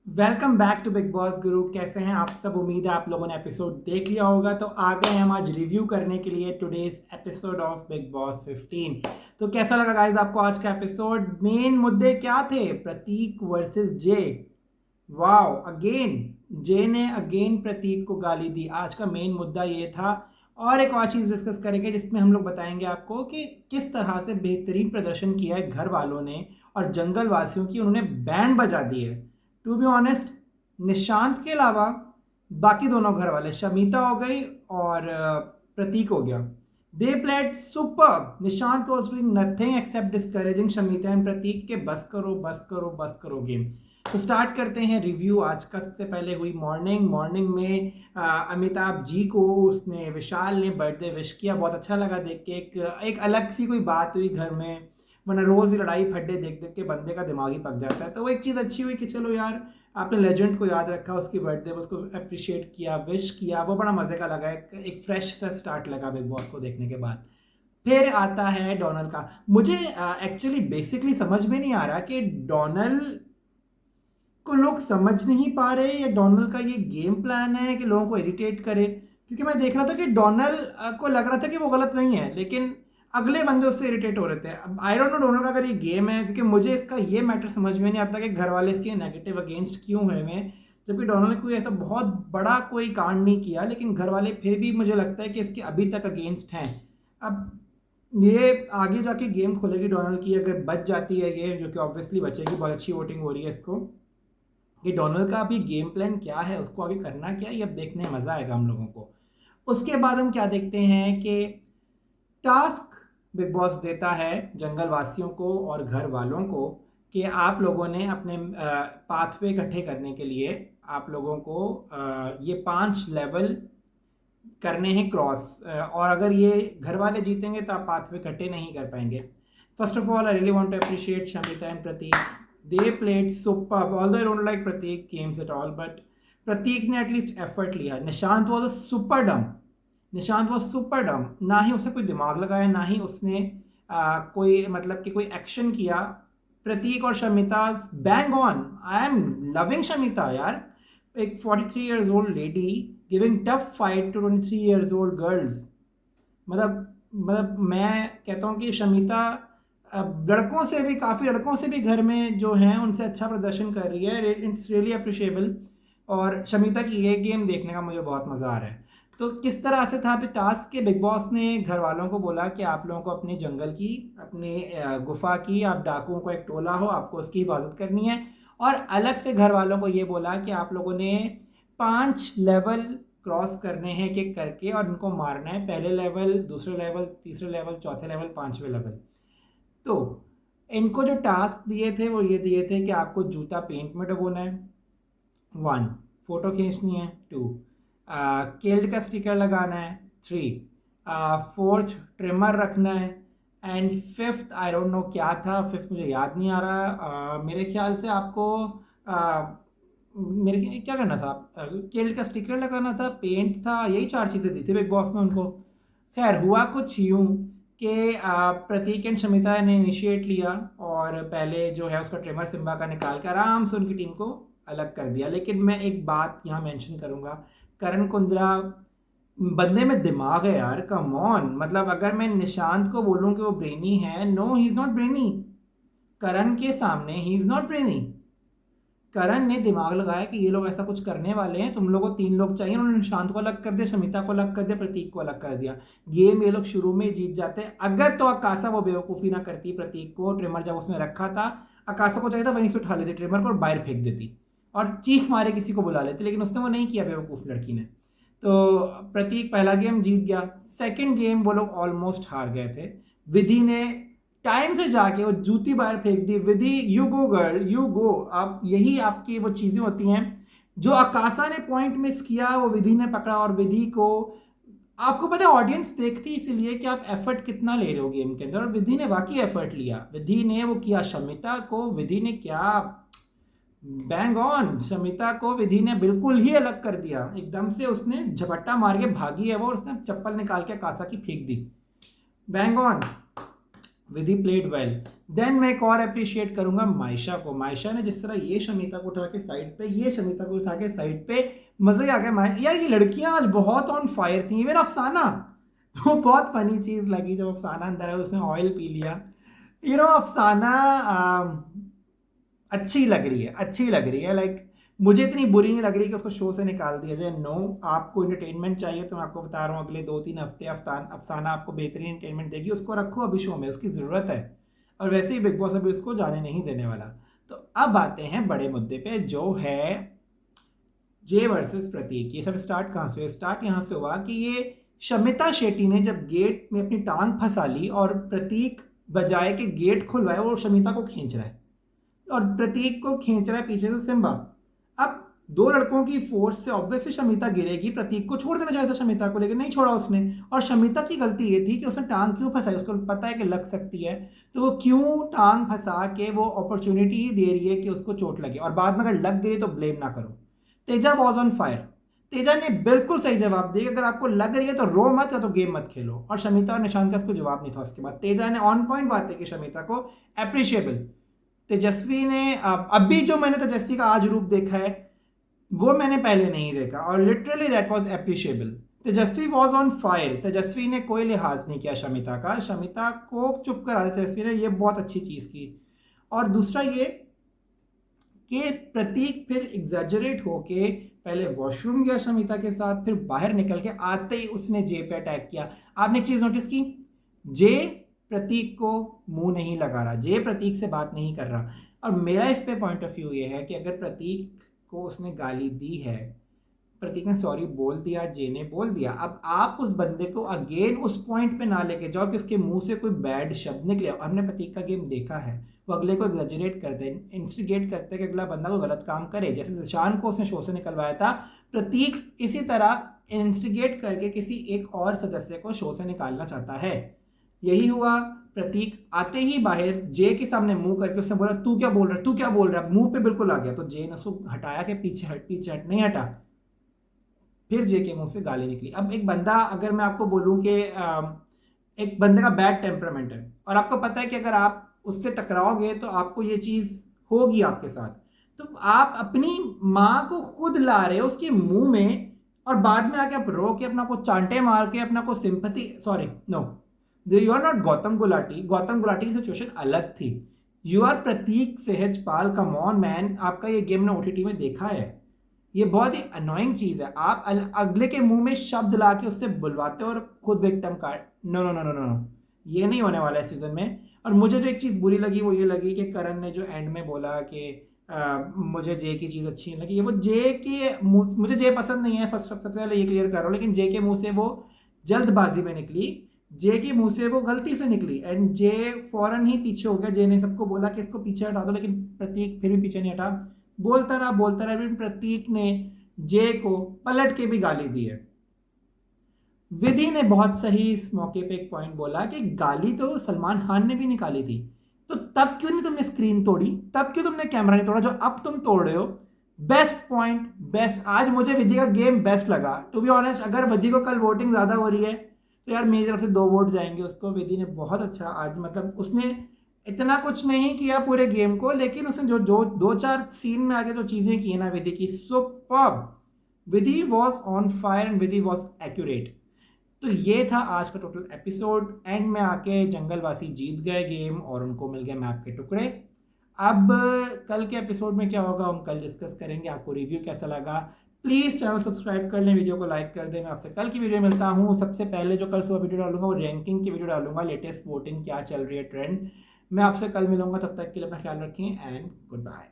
Welcome back to Bigg Boss Guru. कैसे हैं आप सब? उम्मीद है आप लोगों ने एपिसोड देख लिया होगा। तो आ गए हम आज रिव्यू करने के लिए today's episode of big boss 15। तो कैसा लगा गाइस आपको आज का एपिसोड? मेन मुद्दे क्या थे? प्रतीक वर्सेस जे। वाओ, अगेन जे ने अगेन प्रतीक को गाली दी। आज का मेन मुद्दा ये था। और एक और चीज़ डिस्कस करेंगे जिसमें हम लोग बताएंगे आपको कि किस तरह से बेहतरीन प्रदर्शन किया है घर वालों ने और जंगल वासियों की उन्होंने बैंड बजा दी है। टू बी ऑनेस्ट, निशांत के अलावा बाकी दोनों घर वाले, शमीता हो गई और प्रतीक हो गया, they played super. Nishant was doing nothing except discouraging Shamita and Prateek के बस करो बस करो बस करो गेम। तो स्टार्ट करते हैं रिव्यू आज का। सबसे पहले हुई मॉर्निंग में अमिताभ जी को उसने विशाल ने बर्थडे विश किया। बहुत अच्छा लगा देख के। एक अलग सी कोई बात हुई घर में, वरना रोज ही लड़ाई फड्डे देख देख के बंदे का दिमाग ही पक जाता है। तो वो एक चीज़ अच्छी हुई कि चलो यार, आपने लेजेंड को याद रखा, उसकी बर्थडे उसको अप्रिशिएट किया, विश किया। वो बड़ा मज़े का लगा। एक फ्रेश सा स्टार्ट लगा बिग बॉस को देखने के बाद। फिर आता है डोनल का। मुझे एक्चुअली बेसिकली समझ में नहीं आ रहा कि डोनल को लोग समझ नहीं पा रहे या डोनल का ये गेम प्लान है कि लोगों को इरिटेट करे। क्योंकि मैं देख रहा था कि डोनल को लग रहा था कि वो गलत नहीं है, लेकिन अगले बंदे उससे इरिटेट हो रहे थे। अब आई डोंट नो डोनल का अगर ये गेम है, क्योंकि मुझे इसका ये मैटर समझ में नहीं आता कि घर वाले इसके नेगेटिव अगेंस्ट क्यों हुए हैं, जबकि डोनल ने कोई ऐसा बहुत बड़ा कोई कांड नहीं किया, लेकिन घर वाले फिर भी मुझे लगता है कि इसके अभी तक अगेंस्ट हैं। अब ये आगे जाके गेम खोलेगी डोनल की, अगर बच जाती है ये, जो कि ऑब्वियसली बचेगी, बहुत अच्छी वोटिंग हो रही है इसको, कि डोनाल्ड का अभी गेम प्लान क्या है, उसको आगे करना क्या है, ये अब देखने में मज़ा आएगा हम लोगों को। उसके बाद हम क्या देखते हैं कि टास्क बिग बॉस देता है जंगल वासियों को और घर वालों को कि आप लोगों ने अपने पाथवे इकट्ठे करने के लिए आप लोगों को ये 5 लेवल करने हैं क्रॉस, और अगर ये घर वाले जीतेंगे तो आप पाथवे इकट्ठे नहीं कर पाएंगे। First of all, I really want to appreciate Shamita and Prateek. They played super, although I don't like Prateek games at all, but Prateek ने एटलीस्ट एफर्ट लिया। निशांत वॉज अ सुपर डम। निशांत वॉज सुपर डम। ना ही उसने कोई दिमाग लगाया, ना ही उसने कोई मतलब कि कोई एक्शन किया। प्रतीक और Shamita bang on. I am loving Shamita यार। एक 43 years old lady giving tough fight to 23 years old girls. मतलब मैं कहता हूँ कि शमिता लड़कों से भी, काफ़ी लड़कों से भी घर में जो हैं उनसे अच्छा प्रदर्शन कर रही है। It's really appreciable. और शमिता की ये गेम देखने का मुझे बहुत मज़ा आ रहा है। तो किस तरह से था टास्क के, बिग बॉस ने घर वालों को बोला कि आप लोगों को अपने जंगल की, अपने गुफा की, आप डाकुओं को एक टोला हो, आपको उसकी हिफाजत करनी है। और अलग से घर वालों को ये बोला कि आप लोगों ने 5 लेवल क्रॉस करने हैं एक एक करके और उनको मारना है। पहले लेवल, दूसरे लेवल, तीसरे लेवल, चौथे लेवल, पांचवें लेवल। तो इनको जो टास्क दिए थे वो ये दिए थे कि आपको जूता पेंट में डुबोना है, 1, फोटो खींचनी है, 2, किल्ड का स्टिकर लगाना है, 3, 4th ट्रिमर रखना है, and 5th I don't know क्या था, 5th मुझे याद नहीं आ रहा। मेरे ख्याल से आपको मेरे क्या करना था, किल्ड का स्टिकर लगाना था, पेंट था, यही 4 चीज़ें दी थी बिग बॉस ने उनको। खैर हुआ कुछ यूँ कि प्रतीक एंड शमिता ने इनिशिएट लिया और पहले जो है उसका ट्रिमर सिम्बा का निकाल कर आराम से उनकी टीम को अलग कर दिया। लेकिन मैं एक बात यहाँ मेंशन करूँगा, करण कुंद्रा बंदे में दिमाग है यार, कम ऑन। मतलब अगर मैं निशांत को बोलूँ कि वो ब्रेनी है, no he is not brainy. Karan के सामने he is not brainy. Karan ने दिमाग लगाया कि ये लोग ऐसा कुछ करने वाले हैं, तुम लोगों को 3 लोग चाहिए। उन्होंने निशांत को अलग कर दिया, शमिता को अलग कर दिया, प्रतीक को अलग कर दिया। गेम ये लोग शुरू में जीत जाते। अगर तो आकाशा वो बेवकूफ़ी ना करती, प्रतीक को ट्रिमर जब उसने रखा था, आकाशा को चाहिए था वहीं से उठा लेती ट्रिमर को और बाहर फेंक देती और चीख मारे किसी को बुला लेती, लेकिन उसने वो नहीं किया बेवकूफ़ लड़की ने। तो प्रतीक पहला गेम जीत गया। सेकेंड गेम वो लोग ऑलमोस्ट हार गए थे। विधि ने टाइम से जाके वो जूती बाहर फेंक दी। Vidhi, you go girl, you go. आप यही आपकी वो चीज़ें होती हैं जो आकाशा ने पॉइंट मिस किया, वो विधि ने पकड़ा। और विधि को, आपको पता है ऑडियंस देखती इसीलिए कि आप एफर्ट कितना ले रहे हो गेम के अंदर, और विधि ने वाकई एफर्ट लिया। विधि ने वो किया शमिता को, विधि ने क्या बैंग ऑन। शमिता को विधि ने बिल्कुल ही अलग कर दिया एकदम से। उसने झपट्टा मार के भागी है वो, और उसने चप्पल निकाल के आकाशा की फेंक दी। Bang on. Vidhi played well. Then मैं एक और अप्रिशिएट करूंगा मायशा को। मायशा ने जिस तरह ये शमिता को उठा के साइड पे, ये शमिता को उठा के साइड पे, मजे आ गया। यार ये लड़कियां आज बहुत ऑन फायर थी। इवन अफसाना, तो बहुत फनी चीज लगी जब अफसाना अंदर है, उसने ऑयल पी लिया। अफसाना अच्छी लग रही है, अच्छी लग रही है। लाइक मुझे इतनी बुरी नहीं लग रही कि उसको शो से निकाल दिया जाए। नो, आपको एंटरटेनमेंट चाहिए तो मैं आपको बता रहा हूँ अगले 2-3 हफ्ते अफसाना आपको बेहतरीन एंटरटेनमेंट देगी। उसको रखो अभी शो में, उसकी ज़रूरत है। और वैसे ही बिग बॉस अभी उसको जाने नहीं देने वाला। तो अब आते हैं बड़े मुद्दे पे, जो है जे वर्सेस प्रतीक। ये सब स्टार्ट कहाँ से हुआ? स्टार्ट यहाँ से हुआ कि ये शमिता शेट्टी ने जब गेट में अपनी टांग फंसा ली और प्रतीक बजाय के गेट खुलवाए, वो शमिता को खींच रहा है और प्रतीक को खींच रहा है पीछे से सिम्बा। अब दो लड़कों की फोर्स से ऑब्वियसली शमिता गिरेगी। प्रतीक को छोड़ देना चाहिए था शमिता को, लेकिन नहीं छोड़ा उसने। और शमिता की गलती ये थी कि उसने टांग क्यों फंसाई? उसको पता है कि लग सकती है, तो वो क्यों टांग फंसा के वो अपॉर्चुनिटी ही दे रही है कि उसको चोट लगे, और बाद में अगर लग गई तो ब्लेम ना करो। Teja was on fire. Teja ने बिल्कुल सही जवाब दिया, अगर आपको लग रही है तो रो मत, या तो गेम मत खेलो। और शमिता और निशांत का इसको जवाब नहीं था। उसके बाद तेजा ने ऑन पॉइंट बातें की शमिता को, अप्रिशिएबल। तेजस्वी ने अभी जो मैंने तेजस्वी का आज रूप देखा है वो मैंने पहले नहीं देखा, और literally that was appreciable. Tejasswi was on fire. Tejasswi ने कोई लिहाज नहीं किया शमिता का, शमिता को चुप करा दिया तेजस्वी ने। ये बहुत अच्छी चीज़ की। और दूसरा ये कि प्रतीक फिर एग्जैजरेट होके पहले वॉशरूम गया शमिता के साथ, फिर बाहर निकल के आते ही उसने जे पे अटैक किया। आपने एक चीज़ नोटिस की, जे प्रतीक को मुंह नहीं लगा रहा, जे प्रतीक से बात नहीं कर रहा। और मेरा इस पे पॉइंट ऑफ व्यू ये है कि अगर प्रतीक को उसने गाली दी है, प्रतीक ने सॉरी बोल दिया, जे ने बोल दिया, अब आप उस बंदे को अगेन उस पॉइंट पे ना लेके जाओ कि उसके मुंह से कोई बैड शब्द निकले। और हमने प्रतीक का गेम देखा है, वो अगले को एग्जैजरेट करते हैं, इंस्टिगेट करते हैं कि अगला बंदा को गलत काम करे। जैसे जिशान को उसने शो से निकलवाया था, प्रतीक इसी तरह इंस्टिगेट करके किसी एक और सदस्य को शो से निकालना चाहता है। यही हुआ। प्रतीक आते ही बाहर जे के सामने मुंह करके उसने बोला, तू क्या बोल रहा है, तू क्या बोल रहा है, मुंह पे बिल्कुल आ गया। तो जे ने उसको हटाया कि पीछे हट, पीछे हट, नहीं हटा। फिर जे के मुंह से गाली निकली। अब एक बंदा, अगर मैं आपको बोलूं कि एक बंदे का बैड टेम्परामेंट है और आपको पता है कि अगर आप उससे टकराओगे तो आपको ये चीज़ होगी आपके साथ, तो आप अपनी माँ को खुद ला रहे हो उसके मुंह में, और बाद में आके आप रो के अपना को चांटे मार के अपना को sympathy, sorry no, you are not Gautam Gulati. Gautam Gulati की सिचुएशन अलग थी। You are Prateek Sahejpal. Come on man, आपका ये गेम ने ओटीटी में देखा है। ये बहुत ही अनोइंग चीज़ है। आप अगले के मुंह में शब्द ला के उससे बुलवाते हो और खुद victim card. No no no no no, ये नहीं होने वाला है सीजन में। और मुझे जो एक चीज़ बुरी लगी वो ये लगी कि करण ने जो एंड में बोला कि मुझे जे की चीज़ अच्छी नहीं लगी। ये वो जे के मुँह, मुझे जे पसंद नहीं है, फर्स्ट सबसे पहले ये क्लियर कर रहा हूँ, लेकिन जे के मुँह से वो जल्दबाजी में निकली, जे के मुंह से वो गलती से निकली, एंड जे फौरन ही पीछे हो गया। जे ने सबको बोला कि इसको पीछे हटा दो, लेकिन प्रतीक फिर भी पीछे नहीं हटा, बोलता रहा। लेकिन प्रतीक ने जे को पलट के भी गाली दी है। विधि ने बहुत सही इस मौके पे एक पॉइंट बोला कि गाली तो सलमान खान ने भी निकाली थी, तो तब क्यों नहीं तुमने स्क्रीन तोड़ी, तब क्यों तुमने कैमरा नहीं तोड़ा जो अब तुम तोड़ रहे हो? Best point, best. आज मुझे विधि का गेम बेस्ट लगा, टू बी ऑनेस्ट। अगर विधि को कल वोटिंग ज़्यादा हो रही है तो यार मेरी तरफ से 2 वोट जाएंगे उसको। विधि ने बहुत अच्छा आज, मतलब उसने इतना कुछ नहीं किया पूरे गेम को, लेकिन उसने जो 2-4 सीन में आके जो चीज़ें की ना विधि की, superb. Vidhi was on fire and Vidhi was accurate. तो ये था आज का टोटल एपिसोड। एंड में आके जंगलवासी जीत गए गेम और उनको मिल गए मैप के टुकड़े। अब कल के एपिसोड में क्या होगा हम कल डिस्कस करेंगे। आपको रिव्यू कैसा लगा प्लीज़ चैनल सब्सक्राइब कर लें, वीडियो को लाइक कर दें। मैं आपसे कल की वीडियो मिलता हूँ। सबसे पहले जो कल सुबह वीडियो डालूंगा वो रैंकिंग की वीडियो डालूंगा, लेटेस्ट वोटिंग क्या चल रही है, ट्रेंड। मैं आपसे कल मिलूंगा, तब तक के लिए अपना ख्याल रखें एंड गुड बाय।